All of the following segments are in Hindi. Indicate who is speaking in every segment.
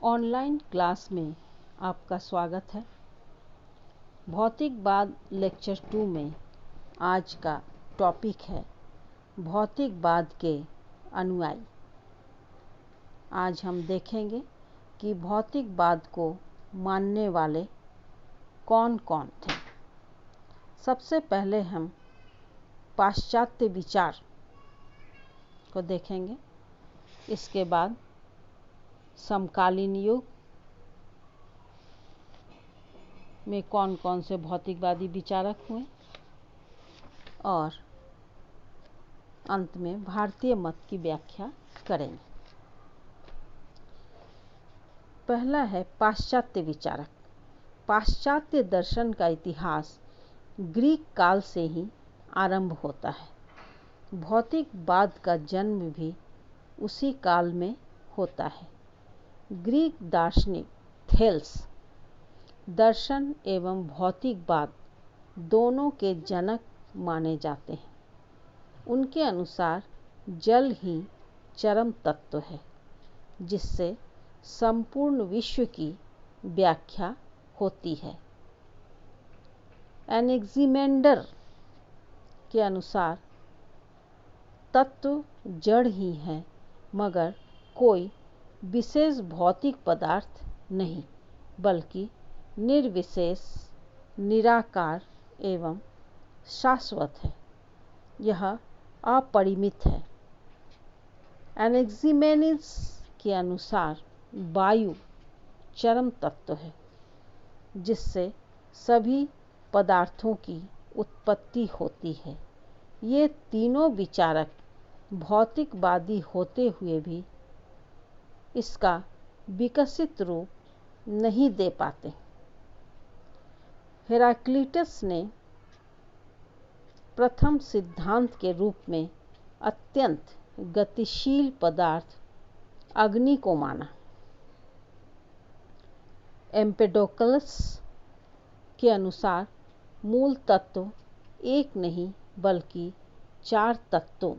Speaker 1: ऑनलाइन क्लास में आपका स्वागत है। भौतिकवाद लेक्चर 2 में आज का टॉपिक है भौतिकवाद के अनुयायी। आज हम देखेंगे कि भौतिकवाद को मानने वाले कौन कौन थे। सबसे पहले हम पाश्चात्य विचार को देखेंगे। इसके बाद समकालीन युग में कौन कौन से भौतिकवादी विचारक हुए और अंत में भारतीय मत की व्याख्या करेंगे। पहला है पाश्चात्य विचारक। पाश्चात्य दर्शन का इतिहास ग्रीक काल से ही आरंभ होता है। भौतिकवाद का जन्म भी उसी काल में होता है। ग्रीक दार्शनिक थेल्स दर्शन एवं भौतिकवाद दोनों के जनक माने जाते हैं। उनके अनुसार जल ही चरम तत्व है, जिससे संपूर्ण विश्व की व्याख्या होती है। एनेक्सिमेंडर के अनुसार तत्व जड़ ही है, मगर कोई विशेष भौतिक पदार्थ नहीं, बल्कि निर्विशेष, निराकार एवं शाश्वत है। यह अपरिमित है। एनेक्सिमेनिस के अनुसार वायु चरम तत्व है, जिससे सभी पदार्थों की उत्पत्ति होती है। ये तीनों विचारक भौतिकवादी होते हुए भी इसका विकसित रूप नहीं दे पाते। हेराक्लिटस ने प्रथम सिद्धांत के रूप में अत्यंत गतिशील पदार्थ अग्नि को माना। एम्पेडोक्लस के अनुसार मूल तत्व एक नहीं बल्कि 4 तत्वों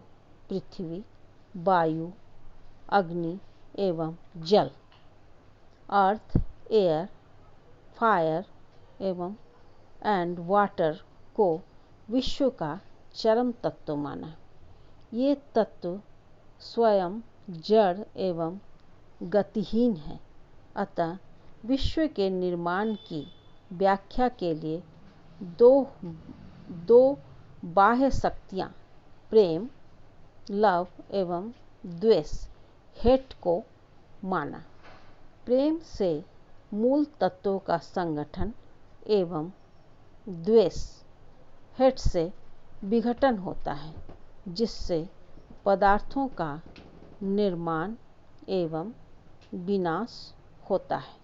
Speaker 1: पृथ्वी, वायु, अग्नि एवं जल, अर्थ, एयर, फायर एंड वाटर को विश्व का चरम तत्व माना। ये तत्व स्वयं जड़ एवं गतिहीन है। अतः विश्व के निर्माण की व्याख्या के लिए दो बाह्य शक्तियाँ प्रेम, लव एवं द्वेष, हेट को माना। प्रेम से मूल तत्वों का संगठन एवं द्वेष, हेट से विघटन होता है, जिससे पदार्थों का निर्माण एवं विनाश होता है।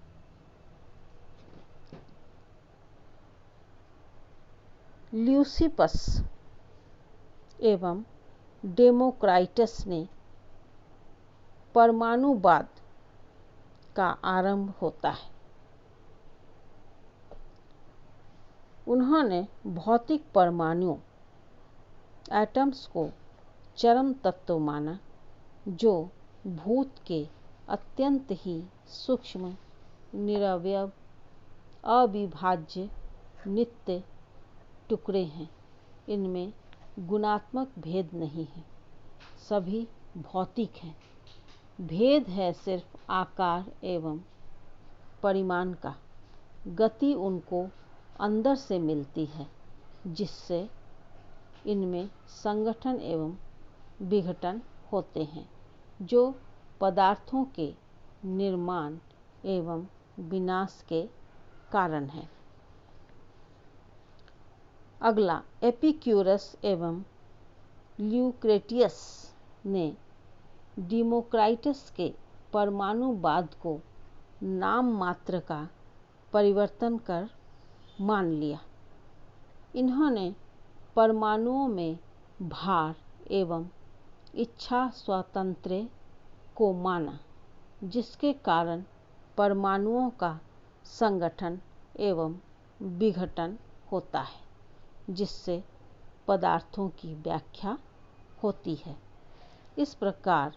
Speaker 1: ल्यूसिपस एवं डेमोक्राइटस ने परमाणुवाद का आरंभ होता है। उन्होंने भौतिक परमाणुओं एटम्स को चरम तत्व माना, जो भूत के अत्यंत ही सूक्ष्म, निरवयव, अविभाज्य, नित्य टुकड़े हैं। इनमें गुणात्मक भेद नहीं है, सभी भौतिक हैं। भेद है सिर्फ आकार एवं परिमाण का। गति उनको अंदर से मिलती है, जिससे इनमें संगठन एवं विघटन होते हैं, जो पदार्थों के निर्माण एवं विनाश के कारण है। अगला एपिक्यूरस एवं ल्यूक्रेटियस ने डेमोक्राइटस के परमाणुवाद को नाम मात्र का परिवर्तन कर मान लिया। इन्होंने परमाणुओं में भार एवं इच्छा स्वातंत्र्य को माना, जिसके कारण परमाणुओं का संगठन एवं विघटन होता है, जिससे पदार्थों की व्याख्या होती है। इस प्रकार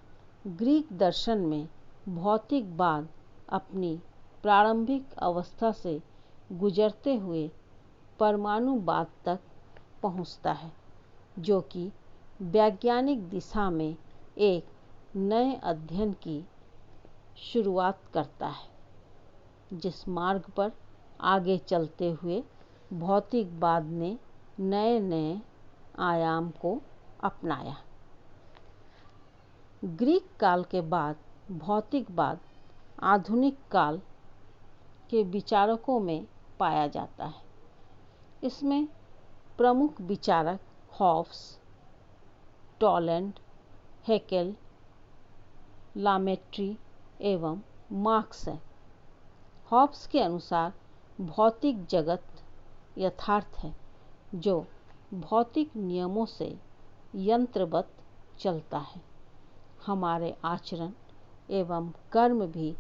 Speaker 1: ग्रीक दर्शन में भौतिकवाद अपनी प्रारंभिक अवस्था से गुजरते हुए परमाणुवाद तक पहुंचता है, जो कि वैज्ञानिक दिशा में एक नए अध्ययन की शुरुआत करता है, जिस मार्ग पर आगे चलते हुए भौतिकवाद ने नए नए आयाम को अपनाया। ग्रीक काल के बाद भौतिकवाद आधुनिक काल के विचारकों में पाया जाता है। इसमें प्रमुख विचारक हॉब्स, टॉलेंट, हेकेल, लामेट्री एवं मार्क्स हैं। हॉब्स के अनुसार भौतिक जगत यथार्थ है जो भौतिक नियमों से यंत्रवत चलता है। हमारे आचरण एवं कर्म भी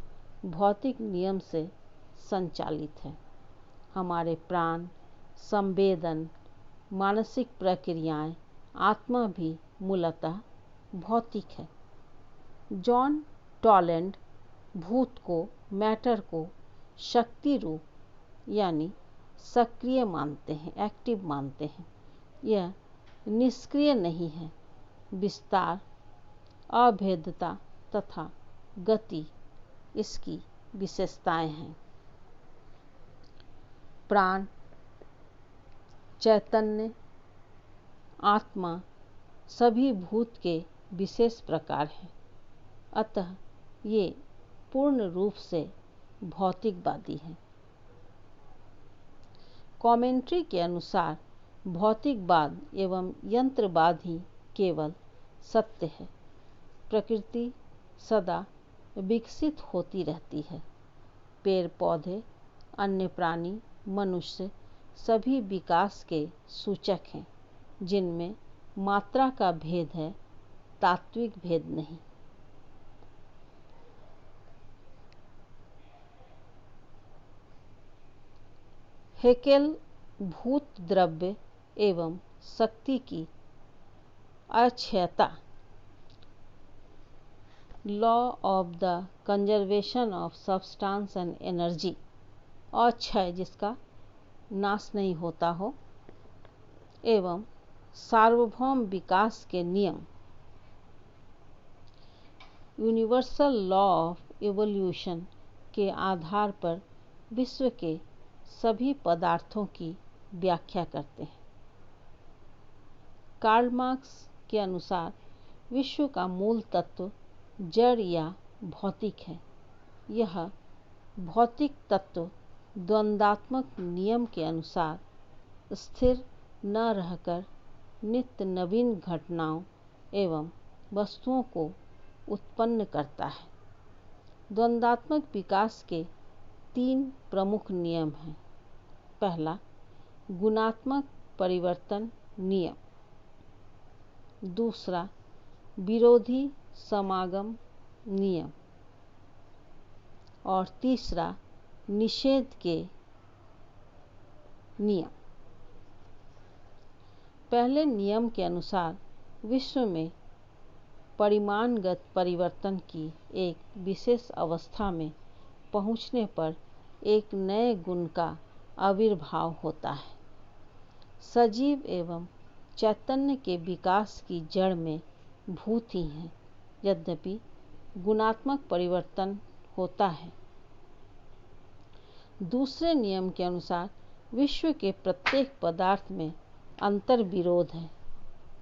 Speaker 1: भौतिक नियम से संचालित है। हमारे प्राण, संवेदन, मानसिक प्रक्रियाएं, आत्मा भी मूलतः भौतिक है। जॉन टॉलेंट भूत को, मैटर को शक्ति रूप यानी सक्रिय मानते हैं, एक्टिव मानते हैं। यह निष्क्रिय नहीं है। विस्तार, अभेद्यता तथा गति इसकी विशेषताएं हैं। प्राण, चैतन्य, आत्मा सभी भूत के विशेष प्रकार हैं। अतः ये पूर्ण रूप से भौतिकवादी हैं। कॉमेंट्री के अनुसार भौतिकवाद एवं यंत्रवाद ही केवल सत्य है। प्रकृति सदा विकसित होती रहती है। पेड़ पौधे, अन्य प्राणी, मनुष्य सभी विकास के सूचक हैं, जिनमें मात्रा का भेद है, तात्विक भेद नहीं। हेकेल भूत, द्रव्य एवं शक्ति की अक्षयता, law of the conservation of substance and energy, अक्षय जिसका नाश नहीं होता हो, एवं सार्वभौम विकास के नियम, यूनिवर्सल लॉ ऑफ इवोल्यूशन के आधार पर विश्व के सभी पदार्थों की व्याख्या करते हैं। कार्ल मार्क्स के अनुसार विश्व का मूल तत्व जड़ या भौतिक है। यह भौतिक तत्व द्वंद्वात्मक नियम के अनुसार स्थिर न रहकर नित्य नवीन घटनाओं एवं वस्तुओं को उत्पन्न करता है। द्वंद्वात्मक विकास के 3 प्रमुख नियम हैं। पहला, गुणात्मक परिवर्तन नियम। दूसरा, विरोधी समागम नियम। और तीसरा, निषेध के नियम। पहले नियम के अनुसार विश्व में परिमाणगत परिवर्तन की एक विशेष अवस्था में पहुंचने पर एक नए गुण का आविर्भाव होता है। सजीव एवं चैतन्य के विकास की जड़ में भूत ही हैं, यद्यपि गुणात्मक परिवर्तन होता है। दूसरे नियम के अनुसार विश्व के प्रत्येक पदार्थ में अंतर विरोध है।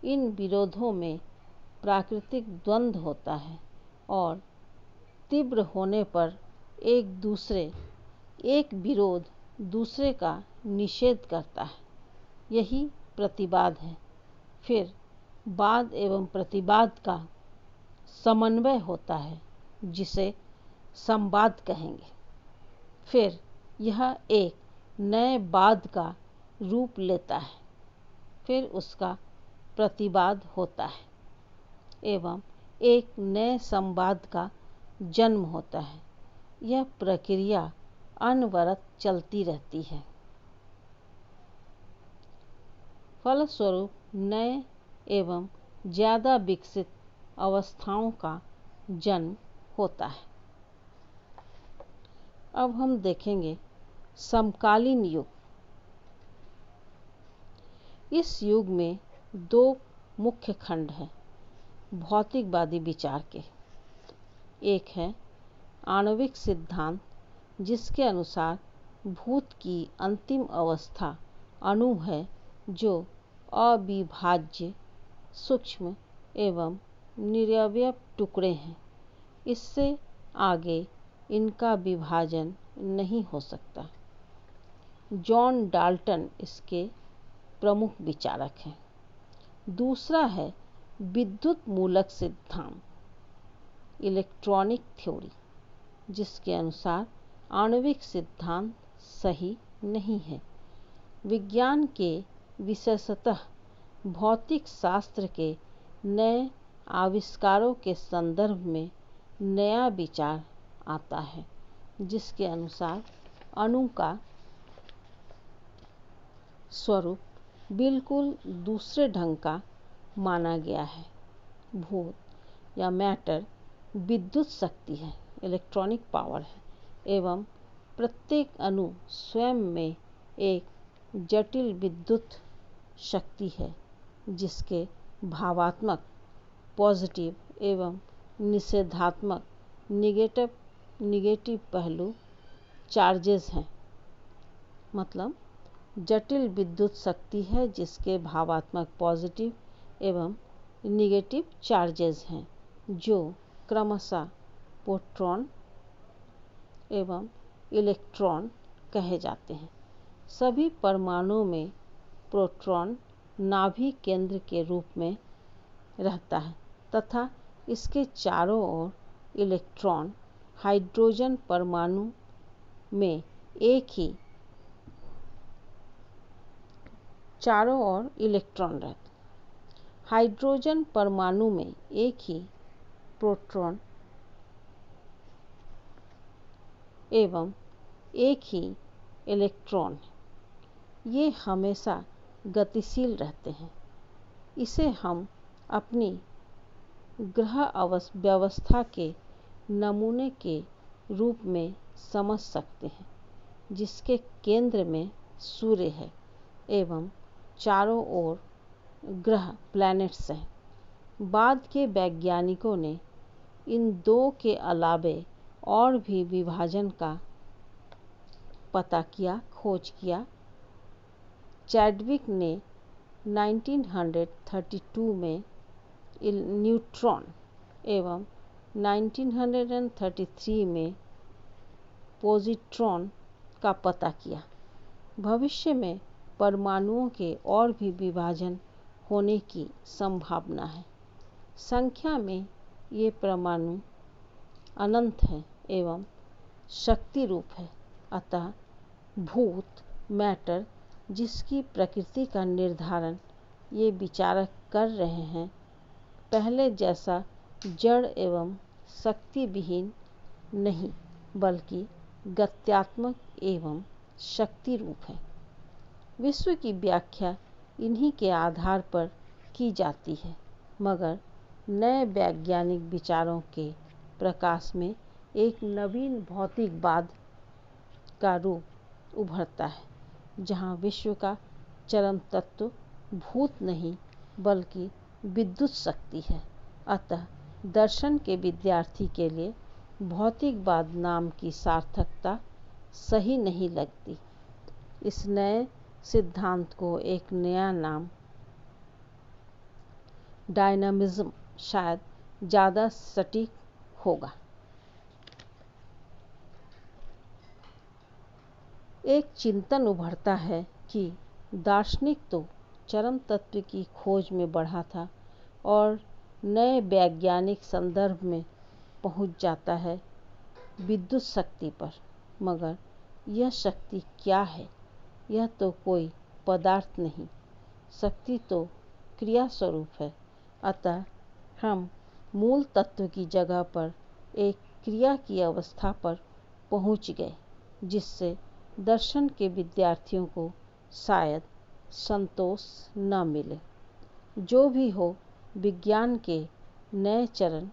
Speaker 1: इन विरोधों में प्राकृतिक द्वंद्व होता है और तीव्र होने पर एक विरोध दूसरे का निषेध करता है। यही प्रतिवाद है। फिर वाद एवं प्रतिवाद का समन्वय होता है, जिसे संवाद कहेंगे। फिर यह एक नए वाद का रूप लेता है। फिर उसका प्रतिवाद होता है एवं एक नए संवाद का जन्म होता है। यह प्रक्रिया अनवरत चलती रहती है। फलस्वरूप नए एवं ज़्यादा विकसित अवस्थाओं का जन्म होता है। अब हम देखेंगे समकालीन युग। इस युग में दो मुख्य खंड हैं भौतिकवादी विचार के। एक है आणविक सिद्धांत, जिसके अनुसार भूत की अंतिम अवस्था अणु है, जो अविभाज्य, सूक्ष्म एवं निरवय टुकड़े हैं। इससे आगे इनका विभाजन नहीं हो सकता। जॉन डाल्टन इसके प्रमुख विचारक हैं। दूसरा है विद्युत मूलक सिद्धांत, इलेक्ट्रॉनिक थ्योरी, जिसके अनुसार आणविक सिद्धांत सही नहीं है। विज्ञान के विशेषतः भौतिक शास्त्र के नए आविष्कारों के संदर्भ में नया विचार आता है, जिसके अनुसार अणु का स्वरूप बिल्कुल दूसरे ढंग का माना गया है। भूत या मैटर विद्युत शक्ति है, इलेक्ट्रॉनिक पावर है, एवं प्रत्येक अणु स्वयं में एक जटिल विद्युत शक्ति है, जिसके भावात्मक पॉजिटिव एवं निषेधात्मक निगेटिव पहलू चार्जेस हैं। मतलब जटिल विद्युत शक्ति है जिसके भावात्मक पॉजिटिव एवं निगेटिव चार्जेस हैं, जो क्रमशः प्रोटॉन एवं इलेक्ट्रॉन कहे जाते हैं। सभी परमाणुओं में प्रोटॉन नाभि केंद्र के रूप में रहता है तथा इसके चारों ओर इलेक्ट्रॉन, हाइड्रोजन परमाणु में एक ही चारों ओर इलेक्ट्रॉन रहते। हाइड्रोजन परमाणु में एक ही प्रोटॉन एवं एक ही इलेक्ट्रॉन, ये हमेशा गतिशील रहते हैं। इसे हम अपनी ग्रह व्यवस्था के नमूने के रूप में समझ सकते हैं, जिसके केंद्र में सूर्य है एवं चारों ओर ग्रह प्लैनेट्स हैं। बाद के वैज्ञानिकों ने इन दो के अलावे और भी विभाजन का पता किया, खोज किया। चैडविक ने 1932 में न्यूट्रॉन एवं 1933 में पॉजिट्रॉन का पता किया। भविष्य में परमाणुओं के और भी विभाजन होने की संभावना है। संख्या में ये परमाणु अनंत है एवं शक्ति रूप है। अतः भूत, मैटर, जिसकी प्रकृति का निर्धारण ये विचारक कर रहे हैं, पहले जैसा जड़ एवं शक्ति विहीन नहीं, बल्कि गत्यात्मक एवं शक्ति रूप है। विश्व की व्याख्या इन्हीं के आधार पर की जाती है, मगर नए वैज्ञानिक विचारों के प्रकाश में एक नवीन भौतिकवाद का रूप उभरता है, जहाँ विश्व का चरम तत्व भूत नहीं बल्कि विद्युत शक्ति है। अतः दर्शन के विद्यार्थी के लिए भौतिकवाद नाम की सार्थकता सही नहीं लगती। इस नए सिद्धांत को एक नया नाम डायनामिज्म शायद ज़्यादा सटीक होगा। एक चिंतन उभरता है कि दार्शनिक तो चरम तत्व की खोज में बढ़ा था और नए वैज्ञानिक संदर्भ में पहुंच जाता है विद्युत शक्ति पर, मगर यह शक्ति क्या है? यह तो कोई पदार्थ नहीं, शक्ति तो क्रिया स्वरूप है। अतः हम मूल तत्व की जगह पर एक क्रिया की अवस्था पर पहुंच गए, जिससे दर्शन के विद्यार्थियों को शायद संतोष न मिले। जो भी हो, विज्ञान के नए चरण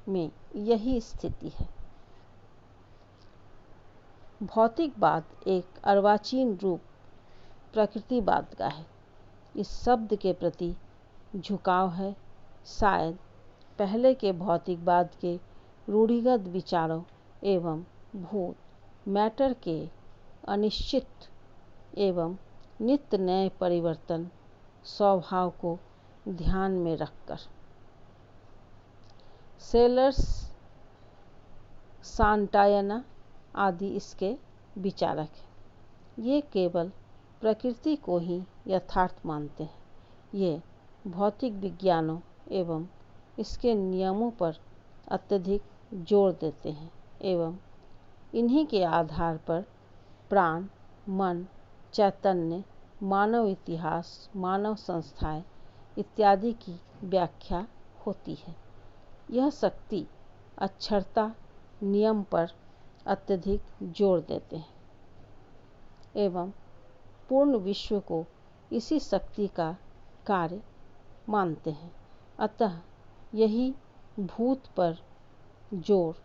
Speaker 1: में यही स्थिति है। भौतिकवाद एक अर्वाचीन रूप प्रकृतिवाद का है। इस शब्द के प्रति झुकाव है शायद पहले के भौतिकवाद के रूढ़िगत विचारों एवं भूत मैटर के अनिश्चित एवं नित्य नए परिवर्तन स्वभाव को ध्यान में रखकर। सेलर्स, सांटायना आदि इसके विचारक हैं। ये केवल प्रकृति को ही यथार्थ मानते हैं। ये भौतिक विज्ञानों एवं इसके नियमों पर अत्यधिक जोर देते हैं एवं इन्हीं के आधार पर प्राण, मन, चैतन्य, मानव इतिहास, मानव संस्थाएं इत्यादि की व्याख्या होती है। यह शक्ति अक्षरता नियम पर अत्यधिक जोर देते हैं एवं पूर्ण विश्व को इसी शक्ति का कार्य मानते हैं। अतः यही भूत पर जोर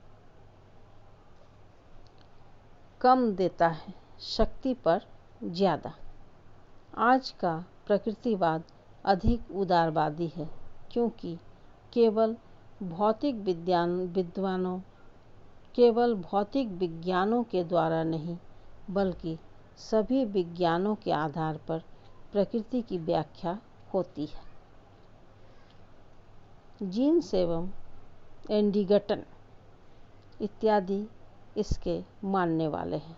Speaker 1: कम देता है, शक्ति पर ज़्यादा। आज का प्रकृतिवाद अधिक उदारवादी है क्योंकि केवल भौतिक विज्ञानों के द्वारा नहीं बल्कि सभी विज्ञानों के आधार पर प्रकृति की व्याख्या होती है। जीन्स एवं एंडीगटन इत्यादि इसके मानने वाले हैं।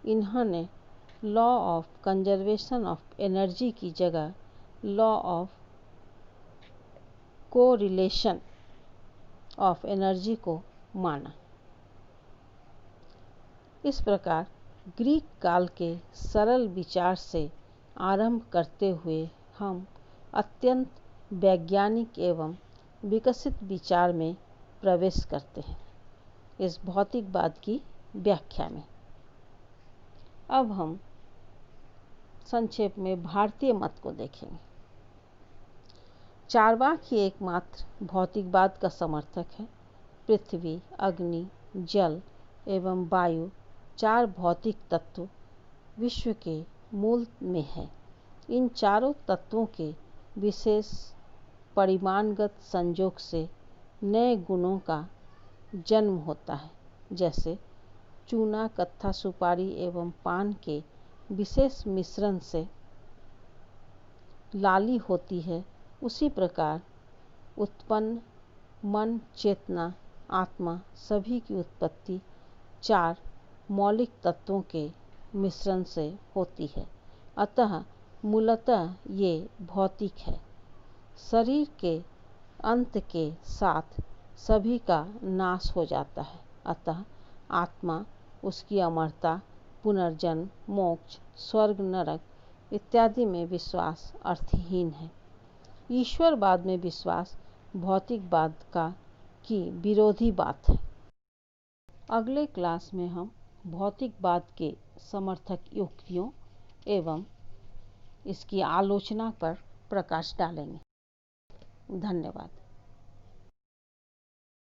Speaker 1: इन्होंने law of conservation of energy की जगह law of correlation of energy को माना। इस प्रकार ग्रीक काल के सरल विचार से आरंभ करते हुए हम अत्यंत वैज्ञानिक एवं विकसित विचार में प्रवेश करते हैं इस भौतिकवाद की व्याख्या में। अब हम संक्षेप में भारतीय मत को देखेंगे। चारवाक ही एकमात्र भौतिकवाद का समर्थक है। पृथ्वी, अग्नि, जल एवं वायु चार भौतिक तत्व विश्व के मूल में है। इन चारों तत्वों के विशेष परिमाणगत संयोग से नए गुणों का जन्म होता है। जैसे चूना, कत्था, सुपारी एवं पान के विशेष मिश्रण से लाली होती है, उसी प्रकार उत्पन्न मन, चेतना, आत्मा सभी की उत्पत्ति चार मौलिक तत्वों के मिश्रण से होती है। अतः मूलतः ये भौतिक है। शरीर के अंत के साथ सभी का नाश हो जाता है। अतः आत्मा, उसकी अमरता, पुनर्जन्म, मोक्ष, स्वर्ग, नरक इत्यादि में विश्वास अर्थहीन है। ईश्वरवाद में विश्वास भौतिकवाद की विरोधी बात है। अगले क्लास में हम भौतिकवाद के समर्थक युक्तियों एवं इसकी आलोचना पर प्रकाश डालेंगे। धन्यवाद।